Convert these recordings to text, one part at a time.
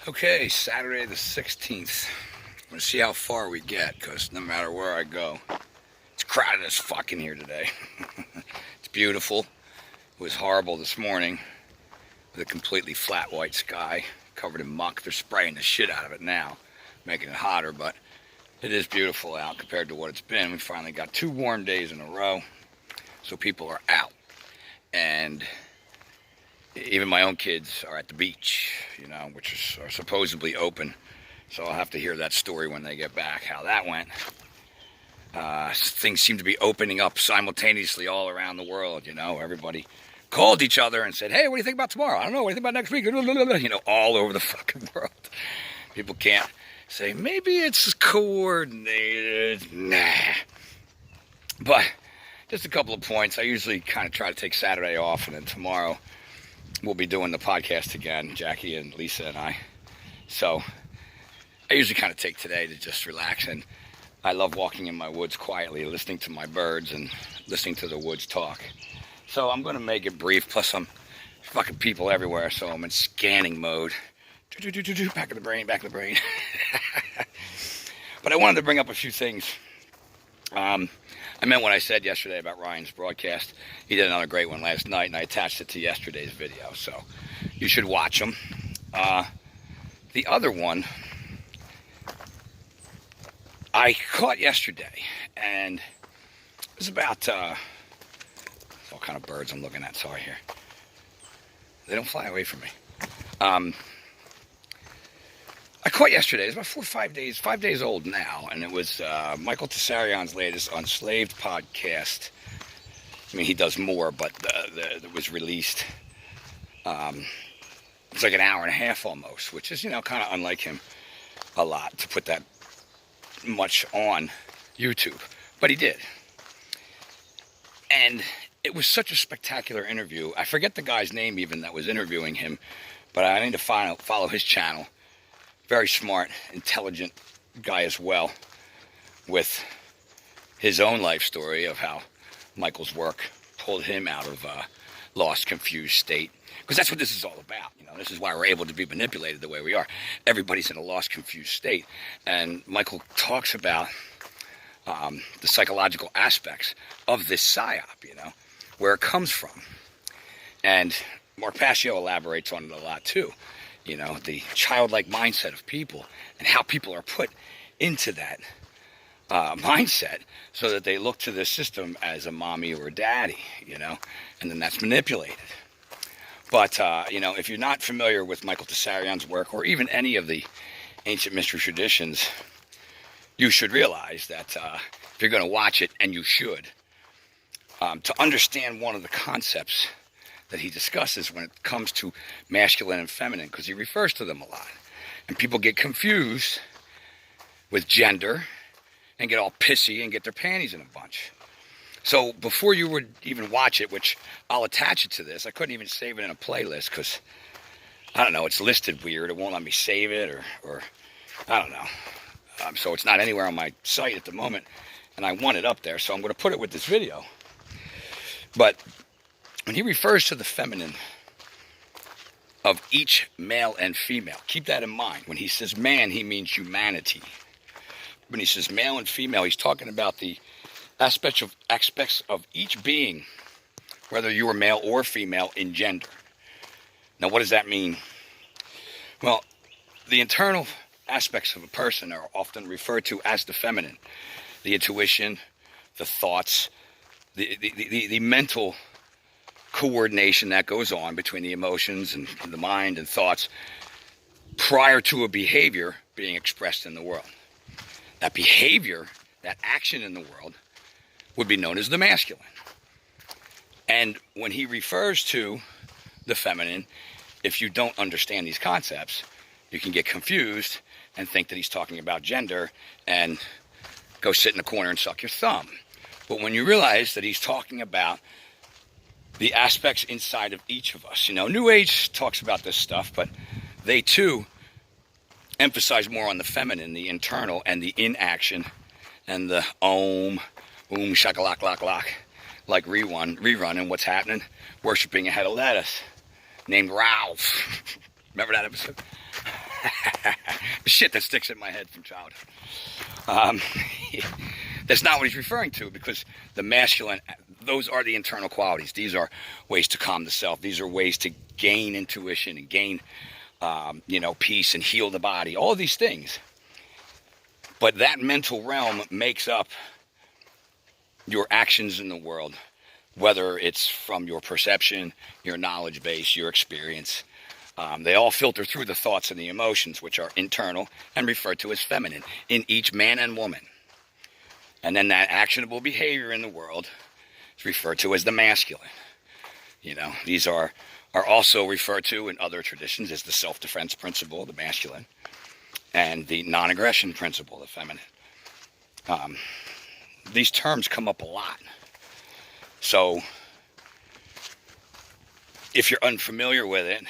Okay, Saturday the 16th. I'm going to see how far we get, because no matter where I go, it's crowded as fuck in here today. It's beautiful. It was horrible this morning with a completely flat white sky covered in muck. They're spraying the shit out of it now, making it hotter, but it is beautiful out compared to what it's been. We finally got 2 warm days in a row, so people are out. And even my own kids are at the beach, which are supposedly open. So I'll have to hear that story when they get back, how that went. Things seem to be opening up simultaneously all around the world, Everybody called each other and said, hey, what do you think about tomorrow? I don't know, what do you think about next week? All over the fucking world. People can't say, maybe it's coordinated. Nah. But just a couple of points. I usually kind of try to take Saturday off, and then tomorrow we'll be doing the podcast again, Jackie and Lisa and I. So I usually kind of take today to just relax, and I love walking in my woods quietly, listening to my birds and listening to the woods talk. So I'm going to make it brief, plus I'm fucking people everywhere, so I'm in scanning mode. Back of the brain. But I wanted to bring up a few things. I meant what I said yesterday about Ryan's broadcast. He did another great one last night, and I attached it to yesterday's video, so you should watch them. The other one I caught yesterday, and it was about all kind of birds I'm looking at. Sorry here. They don't fly away from me. I caught yesterday. It's about 4 or 5 days, 5 days old now, and it was Michael Tsarion's latest Unslaved podcast. I mean, he does more, but it was released. It's like an hour and a half almost, which is, kind of unlike him a lot to put that much on YouTube. But he did. And it was such a spectacular interview. I forget the guy's name even that was interviewing him, but I need to follow his channel. Very smart, intelligent guy as well, with his own life story of how Michael's work pulled him out of a lost, confused state. Because that's what this is all about. This is why we're able to be manipulated the way we are. Everybody's in a lost, confused state. And Michael talks about the psychological aspects of this psyop, where it comes from. And Mark Passio elaborates on it a lot too. The childlike mindset of people and how people are put into that mindset so that they look to the system as a mommy or a daddy, and then that's manipulated. But, if you're not familiar with Michael Tsarion's work or even any of the ancient mystery traditions, you should realize that if you're going to watch it, and you should, to understand one of the concepts that he discusses when it comes to masculine and feminine, because he refers to them a lot. And people get confused with gender and get all pissy and get their panties in a bunch. So before you would even watch it, which I'll attach it to this, I couldn't even save it in a playlist because, I don't know, it's listed weird. It won't let me save it or I don't know. So it's not anywhere on my site at the moment, and I want it up there, so I'm going to put it with this video. But when he refers to the feminine of each male and female, keep that in mind. When he says man, he means humanity. When he says male and female, he's talking about the aspects of each being, whether you are male or female in gender. Now, what does that mean? Well, the internal aspects of a person are often referred to as the feminine. The intuition, the thoughts, the mental coordination that goes on between the emotions and the mind and thoughts prior to a behavior being expressed in the world. That behavior, that action in the world, would be known as the masculine. And when he refers to the feminine, if you don't understand these concepts, you can get confused and think that he's talking about gender and go sit in the corner and suck your thumb. But when you realize that he's talking about the aspects inside of each of us. New Age talks about this stuff, but they too emphasize more on the feminine, the internal, and the inaction, and the shakalak lak lak, like rerun and what's happening, worshiping a head of lettuce named Ralph. Remember that episode? Shit that sticks in my head from childhood. That's not what he's referring to, because the masculine, those are the internal qualities. These are ways to calm the self. These are ways to gain intuition and gain, peace and heal the body. All of these things. But that mental realm makes up your actions in the world, whether it's from your perception, your knowledge base, your experience. They all filter through the thoughts and the emotions, which are internal and referred to as feminine in each man and woman. And then that actionable behavior in the world is referred to as the masculine. These are also referred to in other traditions as the self-defense principle, the masculine, and the non-aggression principle, the feminine. These terms come up a lot. So if you're unfamiliar with it,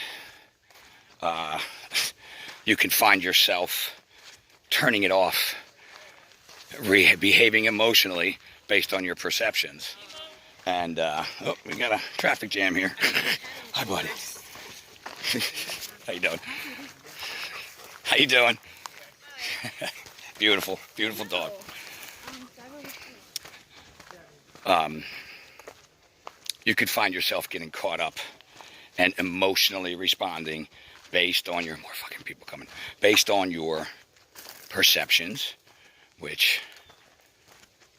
you can find yourself turning it off, behaving emotionally based on your perceptions. And, we got a traffic jam here. Hi, buddy. How you doing? How you doing? Beautiful, beautiful dog. You could find yourself getting caught up and emotionally responding based on your, more fucking people coming, based on your perceptions, which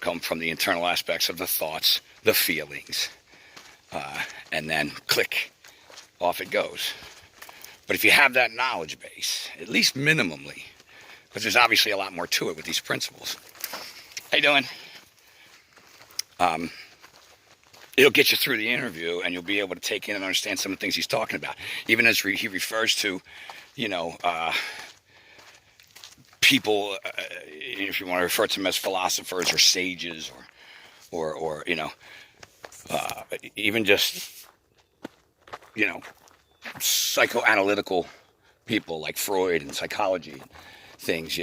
come from the internal aspects of the thoughts, the feelings, and then click, off it goes. But if you have that knowledge base, at least minimally, because there's obviously a lot more to it with these principles. How you doing? It'll get you through the interview, and you'll be able to take in and understand some of the things he's talking about. Even as he refers to, people, if you want to refer to them as philosophers or sages, or even just, psychoanalytical people like Freud and psychology and things,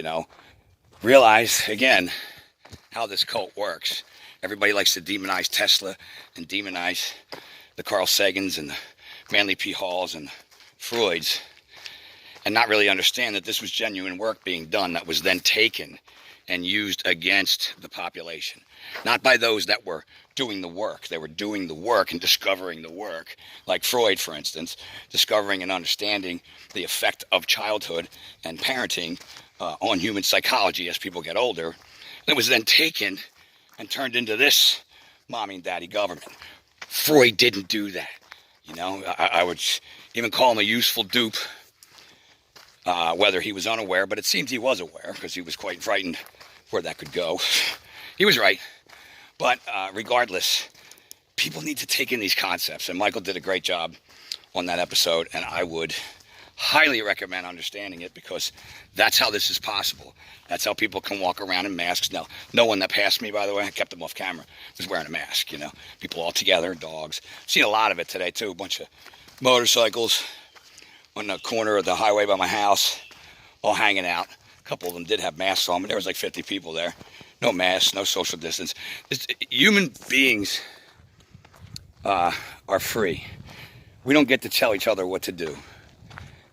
realize, again, how this cult works. Everybody likes to demonize Tesla and demonize the Carl Sagans and the Manly P. Halls and Freuds, and not really understand that this was genuine work being done that was then taken and used against the population. Not by those that were doing the work. They were doing the work and discovering the work. Like Freud, for instance, discovering and understanding the effect of childhood and parenting on human psychology as people get older. And it was then taken and turned into this mommy and daddy government. Freud didn't do that. I would even call him a useful dupe, whether he was unaware, but it seems he was aware because he was quite frightened where that could go. He was right. But regardless, people need to take in these concepts, and Michael did a great job on that episode, and I would highly recommend understanding it, because that's how this is possible. That's how people can walk around in masks. Now, no one that passed me, by the way, I kept them off camera, was wearing a mask, People all together, dogs. Seen a lot of it today, too. A bunch of motorcycles on the corner of the highway by my house, all hanging out. A couple of them did have masks on, but there was like 50 people there. No masks, no social distance. Human beings are free. We don't get to tell each other what to do.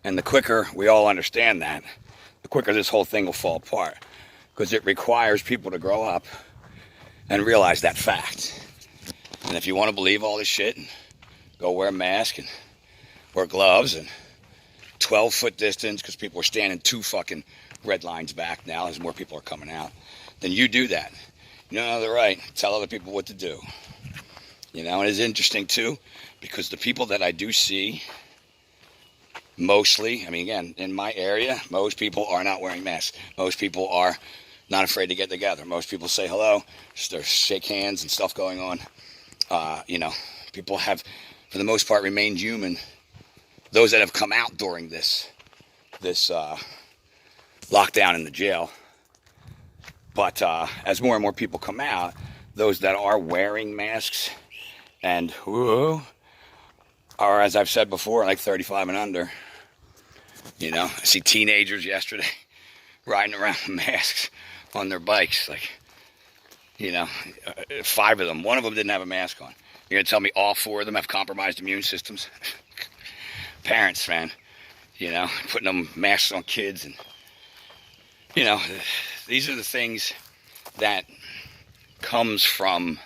And the quicker we all understand that, the quicker this whole thing will fall apart. Because it requires people to grow up and realize that fact. And if you want to believe all this shit, go wear a mask and wear gloves and 12-foot distance, because people are standing 2 fucking red lines back now as more people are coming out, then you do that. You don't have the right to tell other people what to do. And it's interesting, too, because the people that I do see, mostly, again, in my area, most people are not wearing masks. Most people are not afraid to get together. Most people say hello, just shake hands and stuff going on. People have, for the most part, remained human. Those that have come out during this lockdown in the jail. But as more and more people come out, those that are wearing masks and are, as I've said before, like 35 and under. I see teenagers yesterday riding around with masks on their bikes. 5 of them. 1 of them didn't have a mask on. You're going to tell me all 4 of them have compromised immune systems? Parents, man. you know, putting them masks on kids. And, you know, these are the things that comes from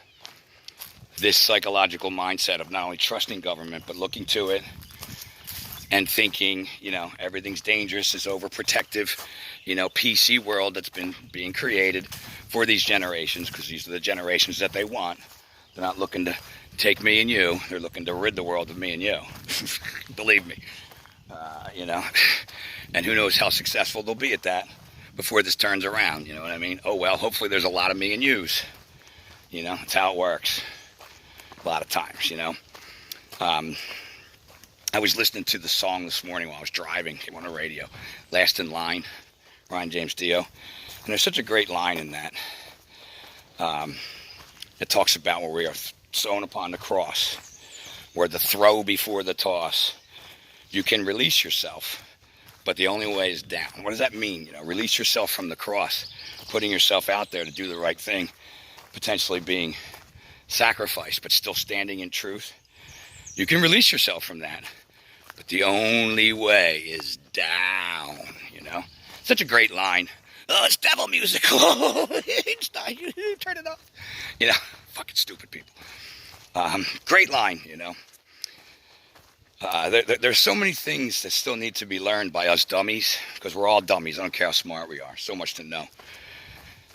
this psychological mindset of not only trusting government, but looking to it and thinking, you know, everything's dangerous, is overprotective, you know, PC world that's been being created for these generations, because these are the generations that they want. They're not looking to take me and you. They're looking to rid the world of me and you. Believe me. You know, and who knows how successful they'll be at that before this turns around, you know what I mean? Oh, well, hopefully there's a lot of me and yous. You know, that's how it works. A lot of times, you know. I was listening to the song this morning while I was driving. Came on the radio. Last in Line, Ryan James Dio. And there's such a great line in that. It talks about where we are sown upon the cross, where the throw before the toss. You can release yourself, but the only way is down. What does that mean? You know, release yourself from the cross, putting yourself out there to do the right thing, potentially being sacrificed, but still standing in truth. You can release yourself from that, but the only way is down, you know. Such a great line. Oh, it's devil music. Oh, turn it off. You know, fucking stupid people. Great line, you know. There's so many things that still need to be learned by us dummies, because we're all dummies. I don't care how smart we are. So much to know.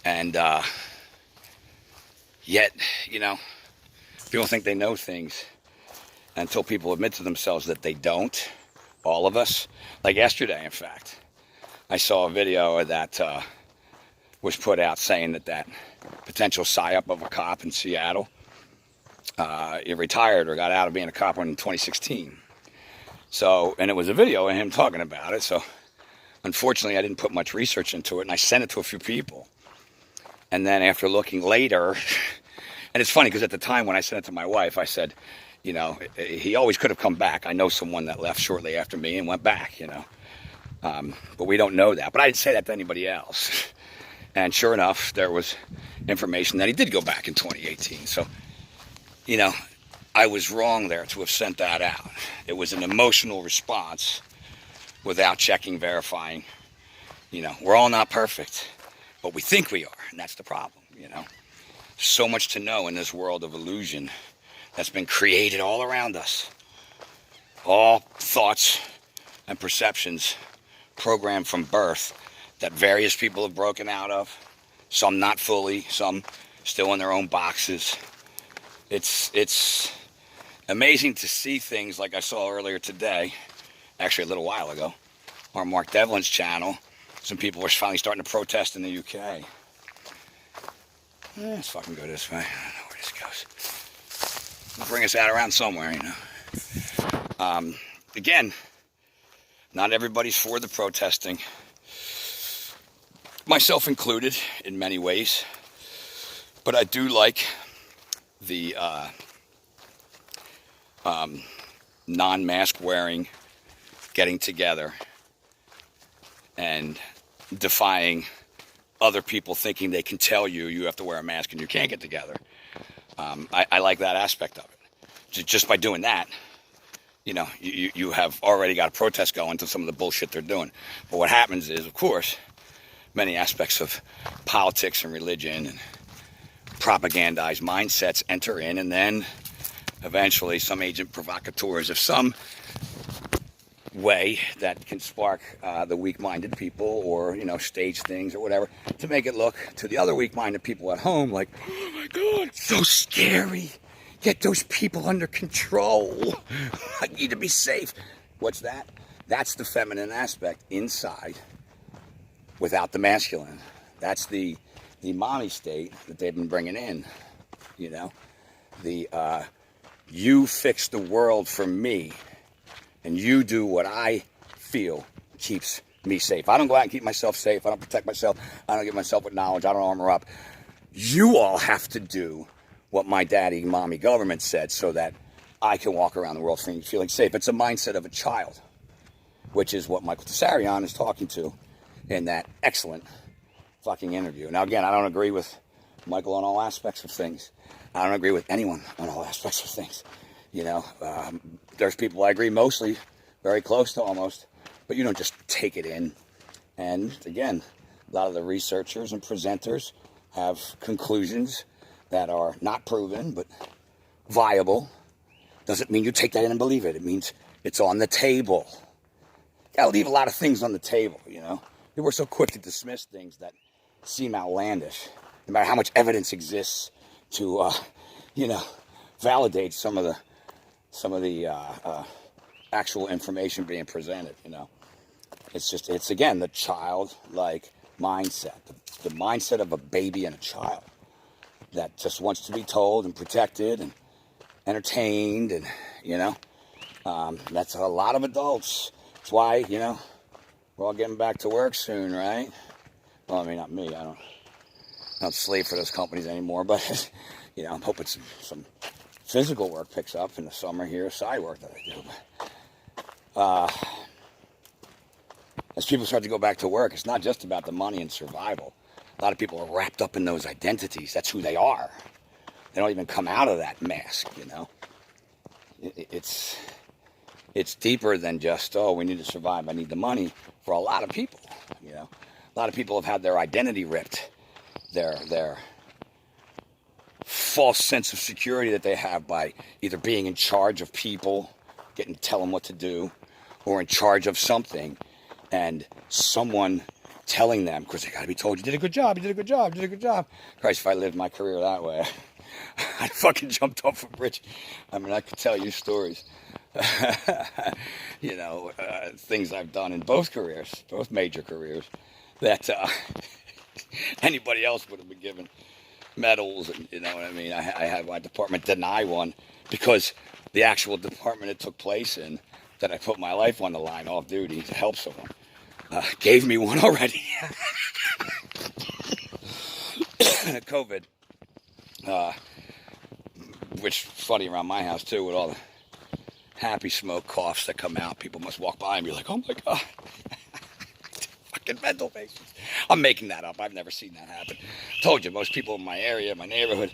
And yet, you know, people think they know things until people admit to themselves that they don't. All of us. Like yesterday, in fact, I saw a video that was put out saying that potential psyop of a cop in Seattle, he retired or got out of being a cop in 2016. So, and it was a video of him talking about it. So, unfortunately, I didn't put much research into it, and I sent it to a few people. And then after looking later, and it's funny because at the time when I sent it to my wife, I said, you know, he always could have come back. I know someone that left shortly after me and went back, you know. But we don't know that. But I didn't say that to anybody else. And sure enough, there was information that he did go back in 2018. So, you know, I was wrong there to have sent that out. It was an emotional response without checking, verifying. You know, we're all not perfect, but we think we are, and that's the problem, you know. So much to know in this world of illusion that's been created all around us. All thoughts and perceptions programmed from birth that various people have broken out of. Some not fully, some still in their own boxes. It's amazing to see things like I saw earlier today, actually a little while ago, on Mark Devlin's channel. Some people were finally starting to protest in the UK. Let's fucking go this way. I don't know where this goes. It'll bring us out around somewhere, you know. Again, not everybody's for the protesting. Myself included in many ways. But I do like the non-mask wearing, getting together and defying other people thinking they can tell you have to wear a mask and you can't get together. I like that aspect of it. Just by doing that, you know, you have already got a protest going to some of the bullshit they're doing. But what happens is, of course, many aspects of politics and religion and propagandized mindsets enter in, and then eventually some agent provocateurs of some way that can spark the weak-minded people, or, you know, stage things or whatever to make it look to the other weak-minded people at home like, oh my God, it's so scary. Get those people under control. I need to be safe. What's that? That's the feminine aspect inside without the masculine. That's the mommy state that they've been bringing in, you know. The you fix the world for me, and you do what I feel keeps me safe. I don't go out and keep myself safe. I don't protect myself. I don't get myself with knowledge. I don't armor up. You all have to do what my daddy, mommy, government said so that I can walk around the world feeling safe. It's a mindset of a child, which is what Michael Tsarion is talking to in that excellent fucking interview. Now, again, I don't agree with Michael on all aspects of things. I don't agree with anyone on all aspects of things. You know, there's people I agree mostly, very close to almost, but you don't just take it in. And again, a lot of the researchers and presenters have conclusions that are not proven, but viable. Doesn't mean you take that in and believe it. It means it's on the table. Gotta leave a lot of things on the table, you know. We're so quick to dismiss things that seem outlandish, no matter how much evidence exists to, you know, validate some of the actual information being presented. You know, it's again the childlike mindset, the mindset of a baby and a child that just wants to be told and protected and entertained, and you know, that's a lot of adults. That's why, you know, we're all getting back to work soon, right? Well, I mean, not me. I don't slave for those companies anymore, but you know, I'm hoping some physical work picks up in the summer here, side work that I do. But, as people start to go back to work, it's not just about the money and survival. A lot of people are wrapped up in those identities. That's who they are. They don't even come out of that mask, you know. It's deeper than just, oh, we need to survive, I need the money. For a lot of people, you know. A lot of people have had their identity ripped. Their false sense of security that they have by either being in charge of people, getting to tell them what to do, or in charge of something, and someone telling them, because they got to be told, you did a good job, you did a good job, you did a good job. Christ, if I lived my career that way, I fucking jumped off a bridge. I mean, I could tell you stories. You know, things I've done in both careers, both major careers, that anybody else would have been given medals, and you know what I mean. I had my department deny one because the actual department it took place in, that I put my life on the line off duty to help someone, gave me one already. COVID, which funny around my house too, with all the happy smoke coughs that come out. People must walk by and be like, oh my God. Fucking mental patients. I'm making that up. I've never seen that happen. Told you, most people in my area, my neighborhood,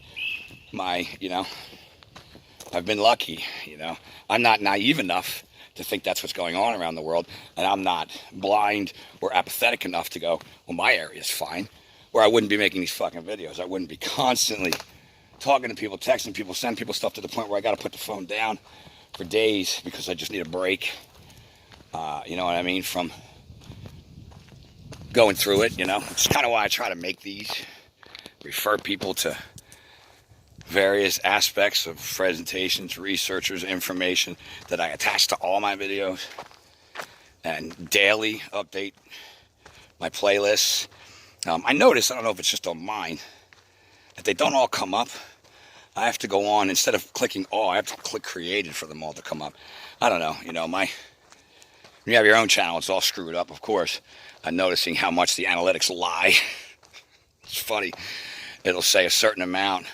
you know, I've been lucky, you know. I'm not naive enough to think that's what's going on around the world, and I'm not blind or apathetic enough to go, well, my area's fine, or I wouldn't be making these fucking videos. I wouldn't be constantly talking to people, texting people, sending people stuff to the point where I got to put the phone down for days because I just need a break. You know what I mean? From going through it, you know. It's kind of why I try to make these, refer people to various aspects of presentations, researchers, information that I attach to all my videos, and daily update my playlists. I notice, I don't know if it's just on mine, that they don't all come up. I have to go on, instead of clicking all, I have to click created for them all to come up. I don't know, you know, when you have your own channel, it's all screwed up, of course. I'm noticing how much the analytics lie. It's funny. It'll say a certain amount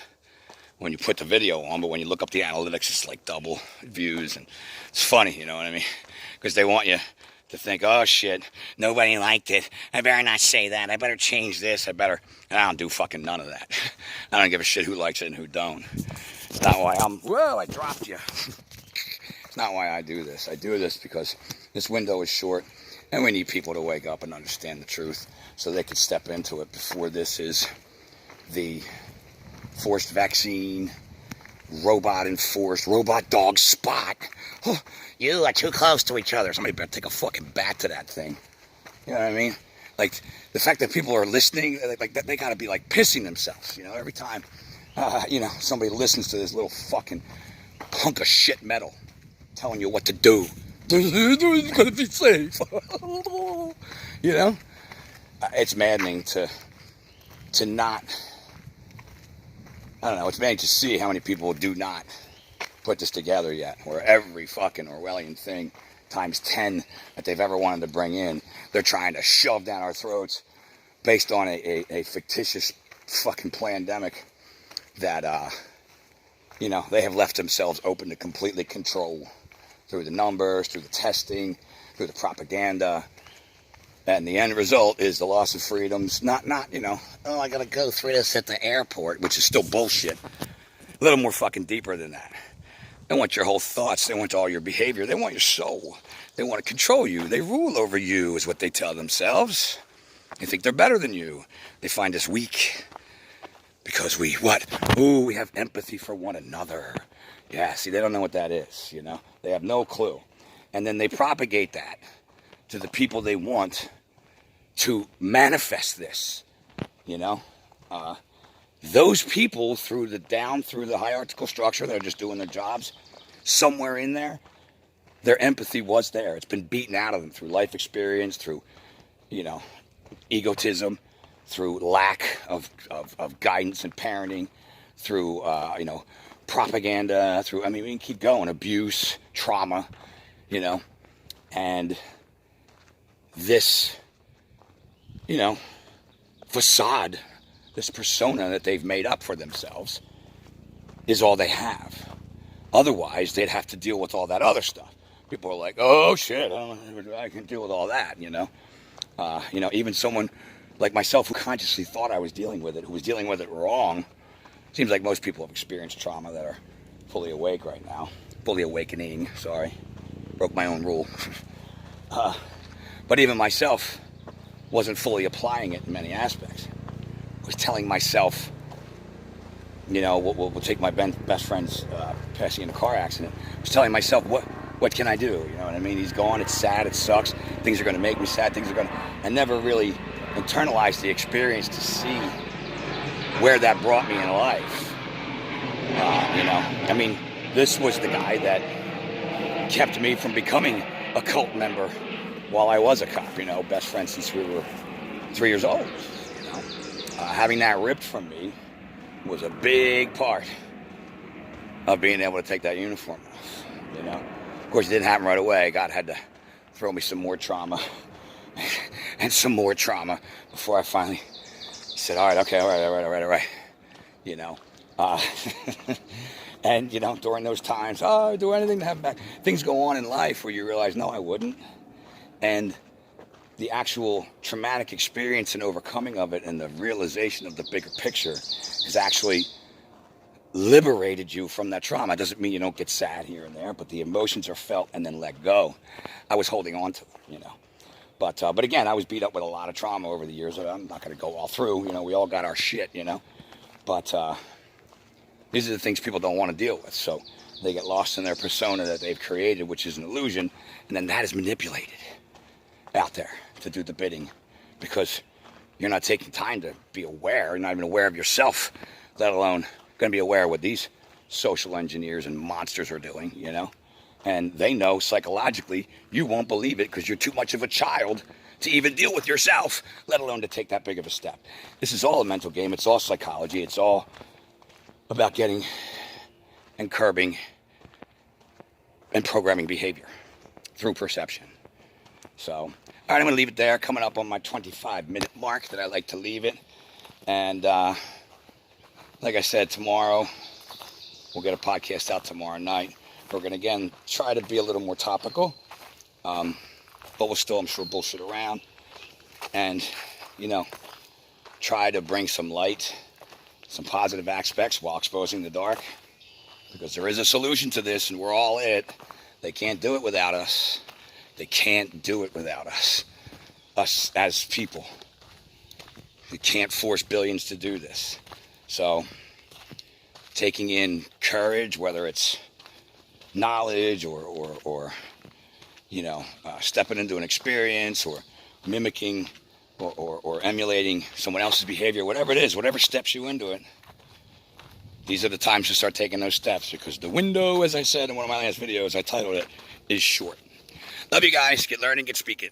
when you put the video on, but when you look up the analytics, it's like double views. And it's funny, you know what I mean? Because they want you to think, oh shit, nobody liked it. I better not say that. I better change this. And I don't do fucking none of that. I don't give a shit who likes it and who don't. It's not why whoa, I dropped you. It's not why I do this. I do this because this window is short, and we need people to wake up and understand the truth so they can step into it before this is the forced vaccine, robot-enforced, robot dog Spock. Oh, you are too close to each other. Somebody better take a fucking bat to that thing. You know what I mean? Like, the fact that people are listening, like, they gotta be, like, pissing themselves, you know, every time, you know, somebody listens to this little fucking hunk of shit metal telling you what to do. You're gonna be safe. You know? It's maddening to not, I don't know, it's maddening to see how many people do not put this together yet, where every fucking Orwellian thing times 10 that they've ever wanted to bring in, they're trying to shove down our throats based on a fictitious fucking pandemic that, you know, they have left themselves open to completely control through the numbers, through the testing, through the propaganda. And the end result is the loss of freedoms. Not, you know, oh, I gotta go through this at the airport, which is still bullshit. A little more fucking deeper than that. They want your whole thoughts. They want all your behavior. They want your soul. They want to control you. They rule over you is what they tell themselves. They think they're better than you. They find us weak. Because we, what? Ooh, we have empathy for one another. Yeah, see, they don't know what that is, you know? They have no clue. And then they propagate that to the people they want to manifest this, you know? Those people through the hierarchical structure, they're just doing their jobs, somewhere in there, their empathy was there. It's been beaten out of them through life experience, through, you know, egotism, through lack of guidance and parenting, through, you know, propaganda, through, I mean, we can keep going, abuse, trauma, you know, and this, you know, facade, this persona that they've made up for themselves is all they have. Otherwise, they'd have to deal with all that other stuff. People are like, oh shit, I can deal with all that, you know. You know, even someone like myself who consciously thought I was dealing with it, who was dealing with it wrong. Seems like most people have experienced trauma that are fully awake right now. Fully awakening, sorry. Broke my own rule. But even myself wasn't fully applying it in many aspects. I was telling myself, you know, we'll take my best friend's passing in a car accident. I was telling myself, what can I do? You know what I mean? He's gone, it's sad, it sucks. Things are going to make me sad, I never really internalized the experience to see where that brought me in life. You know, I mean, this was the guy that kept me from becoming a cult member while I was a cop, you know, best friends since we were 3 years old, you know. Having that ripped from me was a big part of being able to take that uniform off, you know. Of course, it didn't happen right away. God had to throw me some more trauma and some more trauma before I finally said, all right, okay, all right, you know. And, you know, during those times, oh, I'd do anything to have back. Things go on in life where you realize, no, I wouldn't. And the actual traumatic experience and overcoming of it and the realization of the bigger picture has actually liberated you from that trauma. It doesn't mean you don't get sad here and there, but the emotions are felt and then let go. I was holding on to them, you know. But again, I was beat up with a lot of trauma over the years. I'm not going to go all through, you know, we all got our shit, you know. But these are the things people don't want to deal with. So they get lost in their persona that they've created, which is an illusion, and then that is manipulated out there to do the bidding because you're not taking time to be aware. You're not even aware of yourself, let alone going to be aware of what these social engineers and monsters are doing, you know. And they know psychologically you won't believe it because you're too much of a child to even deal with yourself, let alone to take that big of a step. This is all a mental game. It's all psychology. It's all about getting and curbing and programming behavior through perception. So, all right, I'm going to leave it there. Coming up on my 25-minute mark that I like to leave it. And like I said, tomorrow, we'll get a podcast out tomorrow night. We're going to, again, try to be a little more topical. But we'll still, I'm sure, bullshit around. And, you know, try to bring some light, some positive aspects while exposing the dark. Because there is a solution to this, and we're all it. They can't do it without us. They can't do it without us. Us as people. We can't force billions to do this. So, taking in courage, whether it's knowledge or you know, stepping into an experience or mimicking or emulating someone else's behavior, whatever it is, whatever steps you into it, these are the times to start taking those steps because the window, as I said in one of my last videos, I titled it, is short. Love you guys. Get learning, get speaking.